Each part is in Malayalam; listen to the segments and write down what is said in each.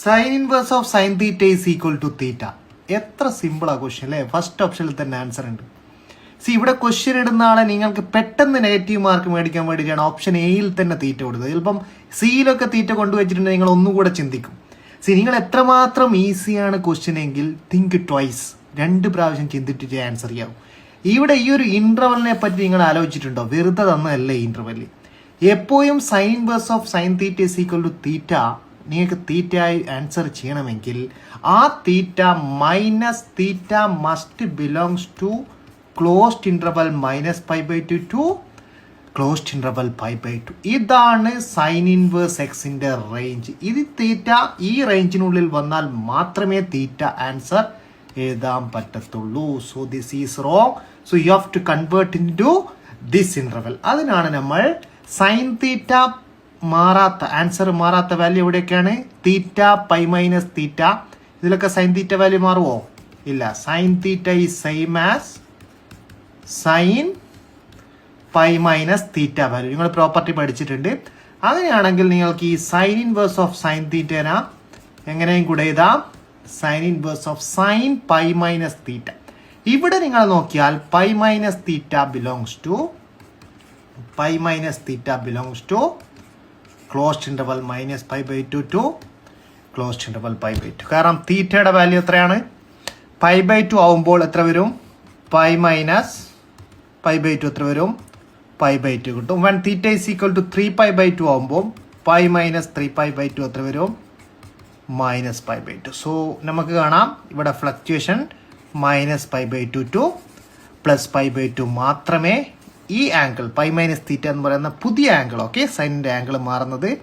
Sign inverse of sine theta is equal to theta. എത്ര സിമ്പിൾ ആ ക്വസ്റ്റ്യൻ അല്ലേ? ഫസ്റ്റ് ഓപ്ഷനിൽ തന്നെ ആൻസർ ഉണ്ട്. ഇവിടെ ക്വസ്റ്റ്യൻ ഇടുന്ന ആളെ നിങ്ങൾക്ക് പെട്ടെന്ന് നെഗറ്റീവ് മാർക്ക് മേടിക്കാൻ വേണ്ടിയിട്ടാണ് ഓപ്ഷൻ എയിൽ തന്നെ തീറ്റ കൊടുത്തത്. ചിലപ്പം സിയിലൊക്കെ തീറ്റ കൊണ്ടുവച്ചിട്ടുണ്ടെങ്കിൽ നിങ്ങൾ ഒന്നുകൂടെ ചിന്തിക്കും. നിങ്ങൾ എത്രമാത്രം ഈസിയാണ് ക്വസ്റ്റ്യൻ എങ്കിൽ തിങ്ക് ട്വൈസ്, 2 പ്രാവശ്യം ചിന്തിച്ചിട്ട് ആൻസർ ചെയ്യാവും. ഇവിടെ ഈ ഒരു ഇന്റർവെലിനെ പറ്റി നിങ്ങൾ ആലോചിച്ചിട്ടുണ്ടോ? വെറുതെ തന്നതല്ലേ ഇന്റർവെല്. എപ്പോഴും sine inverse of sine theta is equal to theta. നിങ്ങൾക്ക് തീറ്റയായി ആൻസർ ചെയ്യണമെങ്കിൽ ആ theta minus theta must belongs to closed interval -π/2 to closed interval π/2. ഇതാണ് സൈൻ ഇൻവേഴ്സ് എക്സിന്റെ റേഞ്ച്. ഇത് തീറ്റ ഈ റേഞ്ചിനുള്ളിൽ വന്നാൽ മാത്രമേ തീറ്റ ആൻസർ എഴുതാൻ പറ്റത്തുള്ളൂ. So this is wrong. So you have to convert into this interval. അതിനാണ് നമ്മൾ സൈൻ തീറ്റ മാറാത്ത ആൻസർ മാറാത്ത വാല്യൂ എവിടെയൊക്കെയാണ്? തീറ്റ π- തീറ്റ. ഇതിലൊക്കെ സൈൻ തീറ്റ വാല്യൂ മാറുമോ? ഇല്ല. Sine theta is same as sine π- theta value. നിങ്ങൾ പ്രോപ്പർട്ടി പഠിച്ചിട്ടുണ്ട്. അങ്ങനെയാണെങ്കിൽ നിങ്ങൾക്ക് ഈ സൈൻ ഇൻവേഴ്സ് ഓഫ് സൈൻ തീറ്റന എങ്ങനെയും കൂടെ എഴുതാം. Sine inverse of sine π- theta. ഇവിടെ നിങ്ങൾ നോക്കിയാൽ π- theta belongs to closed interval -π/2 to closed interval π/2. കാരണം തീറ്റയുടെ വാല്യൂ എത്രയാണ്? π/2 ആവുമ്പോൾ എത്ര വരും? π- എത്ര വരും? π/2 കിട്ടും. when theta is equal to 3π/2 ആവുമ്പോൾ π-3π/2 എത്ര വരും? -π/2. സോ നമുക്ക് കാണാം ഇവിടെ ഫ്ലക്ച്വേഷൻ -π/2 ടു +π/2 മാത്രമേ ഈ ആംഗിൾ π- തീറ്റ എന്ന് പറയുന്ന പുതിയ ആംഗിൾ, ഓക്കെ, സൈനിന്റെ ആംഗിൾ മാറുന്നത്.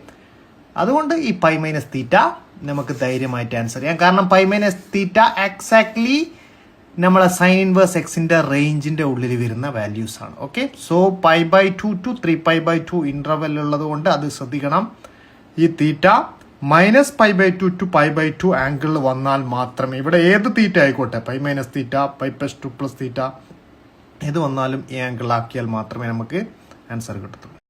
അതുകൊണ്ട് ഈ π- തീറ്റ നമുക്ക് ധൈര്യമായിട്ട് ആൻസർ ചെയ്യാം. കാരണം π- തീറ്റ എക്സാക്ട്ലി നമ്മളെ സൈൻ ഇൻവേഴ്സ് എക്സിന്റെ റേഞ്ചിന്റെ ഉള്ളിൽ വരുന്ന വാല്യൂസ് ആണ്. ഓക്കെ, സോ π/2 ടു 3π/2 ഇന്റർവെൽ ഉള്ളത് കൊണ്ട് അത് ശ്രദ്ധിക്കണം. ഈ തീറ്റ -π/2 ടു π/2 ആംഗിൾ വന്നാൽ മാത്രമേ, ഇവിടെ ഏത് തീറ്റ ആയിക്കോട്ടെ, π- തീറ്റ, π+2 + തീറ്റ, ഏത് വന്നാലും ഈ ആംഗിൾ ആക്കിയാൽ മാത്രമേ നമുക്ക് ആൻസർ കിട്ടത്തുള്ളൂ.